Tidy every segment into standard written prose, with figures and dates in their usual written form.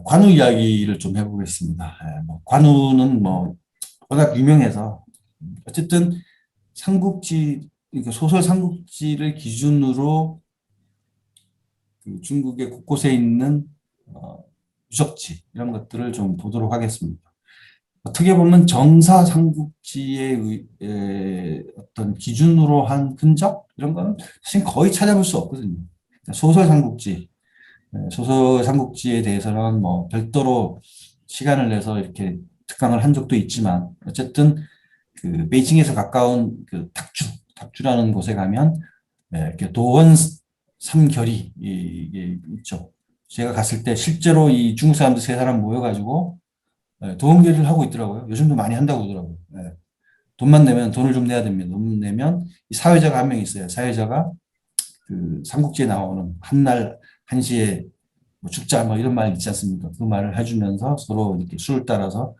관우 이야기를 좀 해보겠습니다. 뭐 관우는 뭐 워낙 유명해서 어쨌든 삼국지 그러니까 소설 삼국지를 기준으로 그 중국의 곳곳에 있는 유적지 이런 것들을 좀 보도록 하겠습니다. 어떻게 보면 정사 삼국지의 어떤 기준으로 한 흔적 이런 거는 사실 거의 찾아볼 수 없거든요. 소설 삼국지 소설 삼국지에 대해서는 뭐 별도로 시간을 내서 이렇게 특강을 한 적도 있지만 어쨌든 그 베이징에서 가까운 그 탁주라는 곳에 가면 이렇게 도원 삼결이 이게 있죠. 제가 갔을 때 실제로 이 중국 사람들 세 사람 모여가지고 도원결의를 하고 있더라고요. 요즘도 많이 한다고 하더라고요. 돈만 내면 돈을 좀 내야 됩니다. 돈 내면 이 사회자가 한 명 있어요. 사회자가 그 삼국지에 나오는 한날 한시에 뭐 죽자 뭐 이런 말 있지 않습니까? 그 말을 해주면서 서로 이렇게 수를 따라서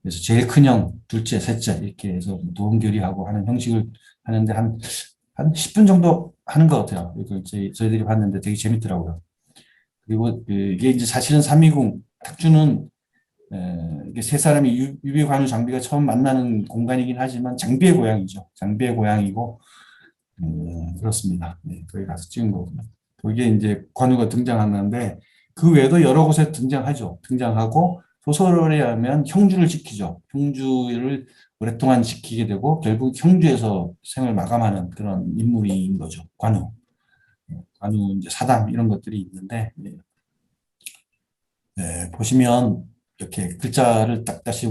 그래서 제일 큰 형, 둘째, 셋째 이렇게 해서 도움결의하고 하는 형식을 하는데 한 10분 정도 하는 것 같아요. 이거 저희들이 봤는데 되게 재밌더라고요. 그리고 이게 이제 사실은 삼이궁 탁주는 이게 세 사람이 유비 관우 장비가 처음 만나는 공간이긴 하지만 장비의 고향이죠. 장비의 고향이고 그렇습니다. 네, 거기 가서 찍은 거고요. 거기에 이제 관우가 등장하는데 그 외에도 여러 곳에 등장하죠. 등장하고 소설에 하면 형주를 지키죠. 형주를 오랫동안 지키게 되고 결국 형주에서 생을 마감하는 그런 인물인 거죠. 관우. 관우 이제 사담 이런 것들이 있는데 보시면 이렇게 글자를 딱 다시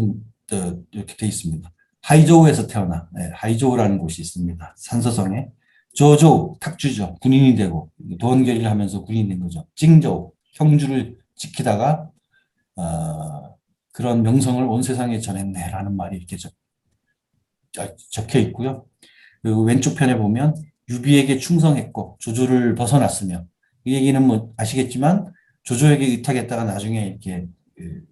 이렇게 돼 있습니다. 하이조우에서 태어나 하이조우라는 곳이 있습니다. 산서성에 조조우 탁주죠. 군인이 되고 도원결의를 하면서 군인이 된 거죠. 징조우 형주를 지키다가 그런 명성을 온 세상에 전했네라는 말이 이렇게 적혀 있고요. 그리고 왼쪽 편에 보면 유비에게 충성했고 조조를 벗어났으며 이 얘기는 뭐 아시겠지만 조조에게 의탁했다가 나중에 이렇게 그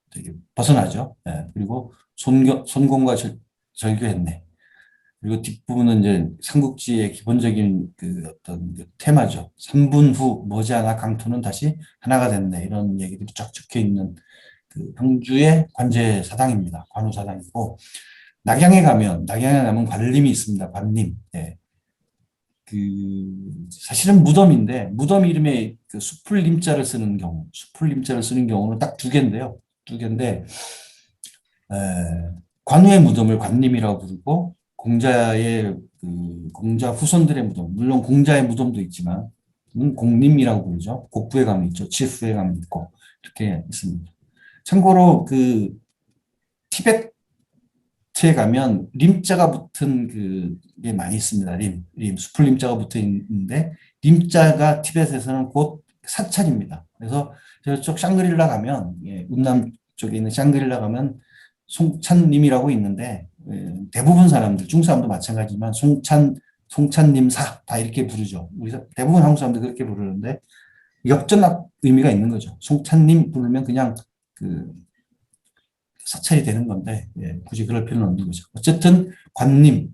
되게 벗어나죠. 그리고 손공과 절교했네. 그리고 뒷부분은 이제 삼국지의 기본적인 그 어떤 그 테마죠. 3분 후 머지않아 강토는 다시 하나가 됐네. 이런 얘기들이 쫙 적혀 있는 그 형주의 관제 사당입니다. 관우 사당이고 낙양에 가면 관림이 있습니다. 관림. 그 사실은 무덤인데 무덤 이름에 그 수풀림자를 쓰는 경우, 수풀림자를 쓰는 경우는 딱 두 개인데요. 두 개인데 관우의 무덤을 관림이라고 부르고 공자의 그 공자 후손들의 무덤, 물론 공자의 무덤도 있지만 공림이라고 부르죠. 곡부에 가면 있죠. 치후에 가면 있고 이렇게 있습니다. 참고로 그 티베트에 가면 림자가 붙은 그게 많이 있습니다. 수풀림자가 붙어 있는데 림자가 티베트에서는 곧 사찰입니다. 그래서 저쪽 샹그릴라 가면 운남 쪽에 있는 샹그릴라 가면 송찬님이라고 있는데 대부분 사람들 중국 사람도 마찬가지지만 송찬님사 다 이렇게 부르죠. 우리 대부분 한국 사람들 그렇게 부르는데 역전학 의미가 있는 거죠. 송찬님 부르면 그냥 그 사찰이 되는 건데 굳이 그럴 필요는 없는 거죠. 어쨌든 관님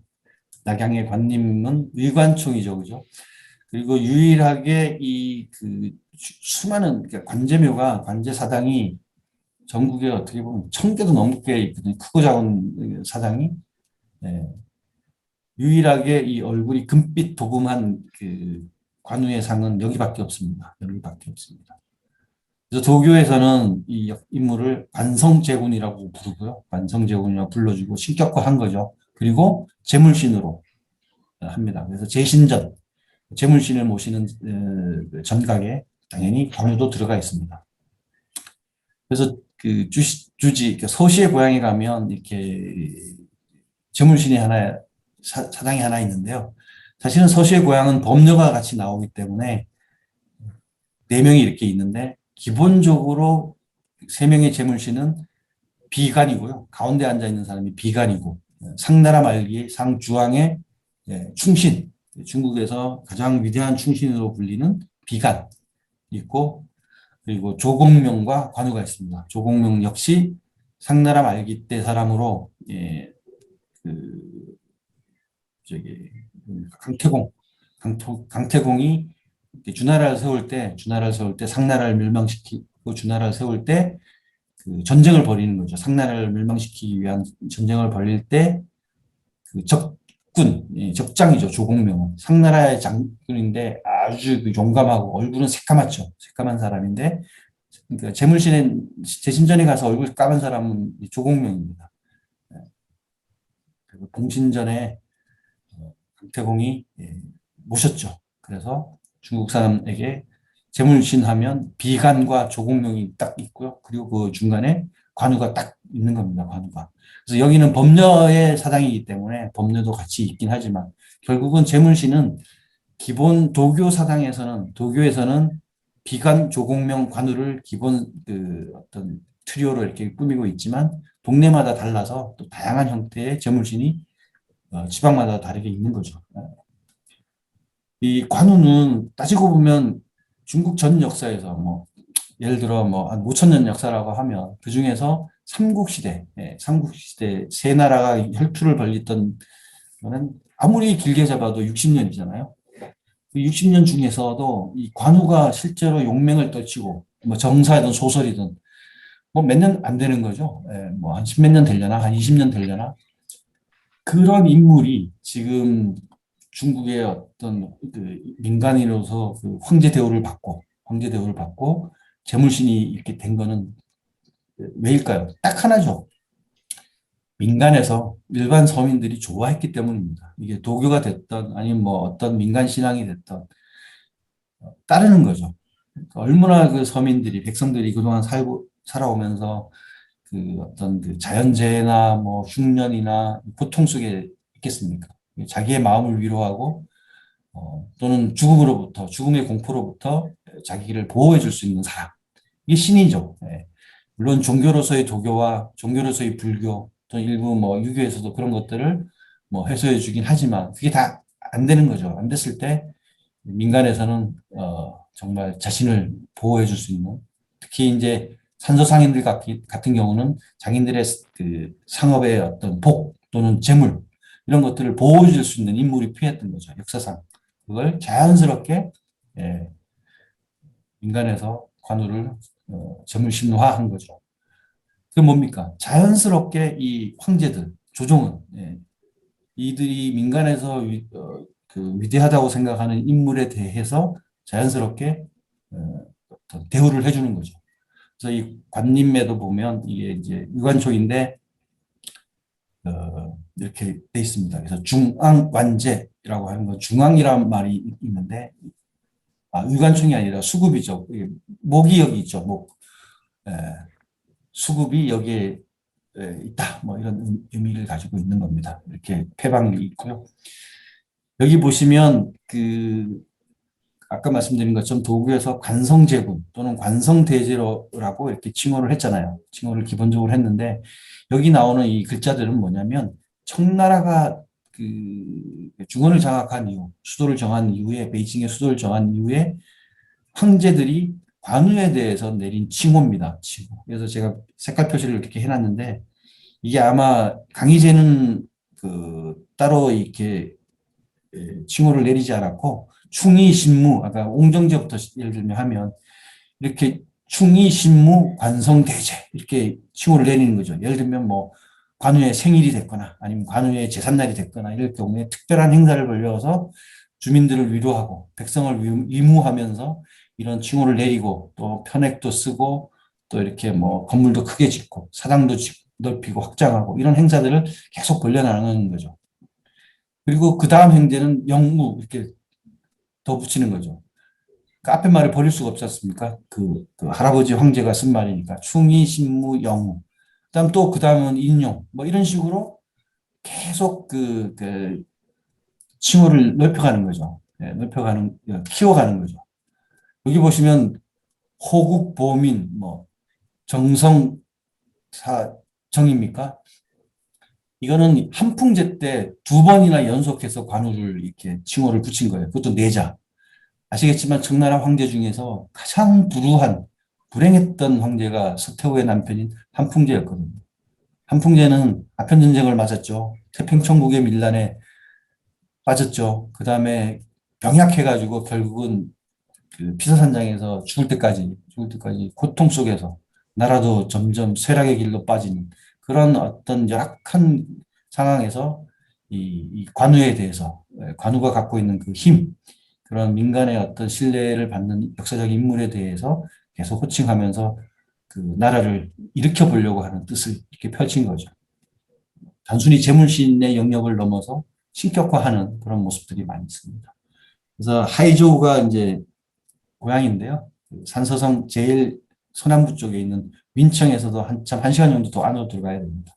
낙양의 관님은 의관총이죠, 그죠? 그리고 유일하게 이 그 수많은 그러니까 관제묘가 관제사당이 전국에 어떻게 보면 1,000개도 넘게 있거든요. 크고 작은 사당이. 예. 유일하게 이 얼굴이 금빛 도금한 그 관우의 상은 여기밖에 없습니다. 여기밖에 없습니다. 그래서 도교에서는 이 인물을 관성제군이라고 부르고요. 관성제군이라고 불러주고 신격화한 거죠. 그리고 제물신으로 합니다. 그래서 제신전, 제물신을 모시는 전각에 당연히 관우도 들어가 있습니다. 그래서 그 주지, 그 서시의 고향에 가면 이렇게 제물신이 하나, 사당이 하나 있는데요. 사실은 서시의 고향은 범녀가 같이 나오기 때문에 네 명이 이렇게 있는데 기본적으로 세 명의 제물신은 비간이고요. 가운데 앉아 있는 사람이 비간이고 상나라 말기 상주왕의 충신, 중국에서 가장 위대한 충신으로 불리는 비간 있고 그리고 조공명과 관우가 있습니다. 조공명 역시 상나라 말기 때 사람으로 그 저기 강태공 강태공이 주나라를 세울 때 상나라를 멸망시키 그 주나라를 세울 때 그 전쟁을 벌이는 거죠. 상나라를 멸망시키기 위한 전쟁을 벌일 때 그 적군, 적장이죠. 조공명은 상나라의 장군인데 아주 그 용감하고 얼굴은 새까맣죠. 새까만 사람인데 그러니까 재물신의 재신전에 가서 얼굴 까만 사람은 조공명입니다. 그리고 봉신전에 강태공이 모셨죠. 그래서 중국 사람에게 재물신 하면 비간과 조공명이 딱 있고요. 그리고 그 중간에 관우가 딱 있는 겁니다. 관우가. 그래서 여기는 법녀의 사당이기 때문에 법녀도 같이 있긴 하지만 결국은 재물신은 기본 도교 사당에서는 도교에서는 비간, 조공명, 관우를 기본 그 어떤 트리오로 이렇게 꾸미고 있지만 동네마다 달라서 또 다양한 형태의 재물신이 지방마다 다르게 있는 거죠. 이 관우는 따지고 보면 중국 전 역사에서 뭐 예를 들어 뭐 한 5천 년 역사라고 하면 그 중에서 삼국시대, 삼국시대 세 나라가 혈투를 벌였던 거는 아무리 길게 잡아도 60년이잖아요. 그 60년 중에서도 이 관우가 실제로 용맹을 떨치고 뭐 정사든 소설이든 뭐 몇 년 안 되는 거죠. 뭐 한 십몇 년 되려나 한 20년 되려나 그런 인물이 지금 중국의 어떤 그 민간인으로서 그 황제 대우를 받고 재물신이 이렇게 된 거는 왜일까요? 딱 하나죠. 민간에서 일반 서민들이 좋아했기 때문입니다. 이게 도교가 됐던 아니면 뭐 어떤 민간 신앙이 됐던 따르는 거죠. 그러니까 얼마나 그 서민들이 백성들이 그동안 살아오면서 그 어떤 그 자연재해나 뭐 흉년이나 고통 속에 있겠습니까? 자기의 마음을 위로하고 또는 죽음의 공포로부터 자기를 보호해 줄 수 있는 사람. 이게 신이죠. 예. 물론 종교로서의 도교와 종교로서의 불교 또는 일부 뭐 유교에서도 그런 것들을 뭐 해소해 주긴 하지만 그게 다 안 되는 거죠. 안 됐을 때 민간에서는 정말 자신을 보호해 줄 수 있는 특히 이제 산소상인들 같은 경우는 자기들의 그 상업의 어떤 복 또는 재물 이런 것들을 보호해 줄 수 있는 인물이 필요했던 거죠. 역사상. 그걸 자연스럽게 예, 민간에서 관우를 재물신화한 거죠. 그게 뭡니까? 자연스럽게 이 황제들, 조정은 이들이 민간에서 그 위대하다고 생각하는 인물에 대해서 자연스럽게 대우를 해주는 거죠. 그래서 이 관림매도 보면 이게 이제 유관초인데 이렇게 돼 있습니다. 그래서 중앙관제라고 하는 건 중앙이라는 말이 있는데 유관총이 아니라 수급이죠. 목이 여기 있죠. 목. 에, 수급이 여기에 있다. 뭐 이런 의미를 가지고 있는 겁니다. 이렇게 패방이 있고요. 여기 보시면 그 아까 말씀드린 것처럼 도구에서 관성제군 또는 관성대제라고 이렇게 칭호를 했잖아요. 칭호를 기본적으로 했는데 여기 나오는 이 글자들은 뭐냐면 청나라가 그 중원을 장악한 이후, 수도를 정한 이후에 베이징의 수도를 정한 이후에 황제들이 관우에 대해서 내린 칭호입니다. 칭호. 그래서 제가 색깔 표시를 이렇게 해놨는데 이게 아마 강희제는 그 따로 이렇게 칭호를 내리지 않았고 충의 신무 아까 옹정제부터 예를 들면 하면 이렇게 충의 신무 관성대제 이렇게 칭호를 내리는 거죠. 예를 들면 뭐 관우의 생일이 됐거나 아니면 관우의 제삿날이 됐거나 이럴 경우에 특별한 행사를 벌여서 주민들을 위로하고 백성을 위무하면서 이런 칭호를 내리고 또 편액도 쓰고 또 이렇게 뭐 건물도 크게 짓고 사당도 넓히고 확장하고 이런 행사들을 계속 벌려나가는 거죠. 그리고 그 다음 행제는 영무 이렇게 더 붙이는 거죠. 그 앞에 말을 버릴 수가 없지 않습니까? 그 할아버지 황제가 쓴 말이니까 충이 신무 영무. 그다음 또 그다음은 인용 뭐 이런 식으로 계속 그 칭호를 넓혀가는 거죠. 네, 넓혀가는 키워가는 거죠. 여기 보시면 호국 보민 뭐 정성 사정입니까? 이거는 한풍제 때 두 번이나 연속해서 관우를 이렇게 칭호를 붙인 거예요. 그것도 내자. 아시겠지만 청나라 황제 중에서 가장 불행했던 황제가 서태후의 남편인 한풍제였거든요. 한풍제는 아편전쟁을 맞았죠. 태평천국의 밀란에 빠졌죠. 그 다음에 병약해가지고 결국은 그 피서산장에서 죽을 때까지 죽을 때까지 고통 속에서 나라도 점점 쇠락의 길로 빠지는 그런 어떤 열악한 상황에서 이 관우에 대해서 관우가 갖고 있는 그 힘, 그런 민간의 어떤 신뢰를 받는 역사적 인물에 대해서 계속 호칭하면서 그 나라를 일으켜 보려고 하는 뜻을 이렇게 펼친 거죠. 단순히 재물신의 영역을 넘어서 신격화하는 그런 모습들이 많이 있습니다. 그래서 하이조우가 이제 고향인데요. 그 산서성 제일 서남부 쪽에 있는 윈청에서도 한참 1시간 정도 더 안으로 들어가야 됩니다.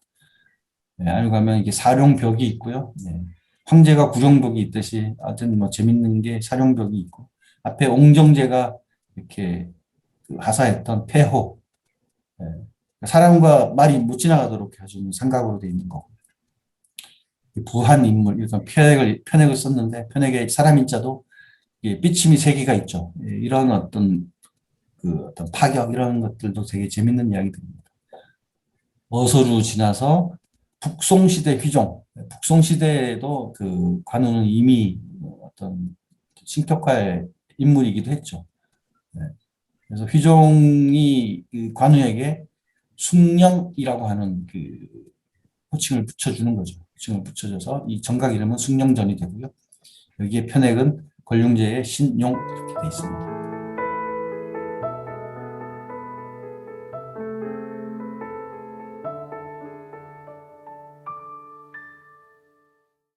네, 안으로 가면 이게 사룡벽이 있고요. 네, 황제가 구룡벽이 있듯이 아무튼 뭐 재밌는 게 사룡벽이 있고 앞에 옹정제가 이렇게 그 하사했던 폐호, 네, 사람과 말이 못 지나가도록 해주는 삼각으로 되어 있는 거고 부한 인물, 이런 편액을 썼는데 편액에 사람 인자도 삐침이 세 개가 있죠. 예, 이런 어떤 파격 이런 것들도 되게 재밌는 이야기들입니다. 어소로 지나서 북송시대 휘종. 북송시대에도 그 관우는 이미 어떤 신격화의 인물이기도 했죠. 네. 그래서 휘종이 그 관우에게 숭령이라고 하는 그 호칭을 붙여주는 거죠. 호칭을 붙여줘서 이 정각 이름은 숭령전이 되고요. 여기에 편액은 권룡제의 신용 이렇게 되어 있습니다.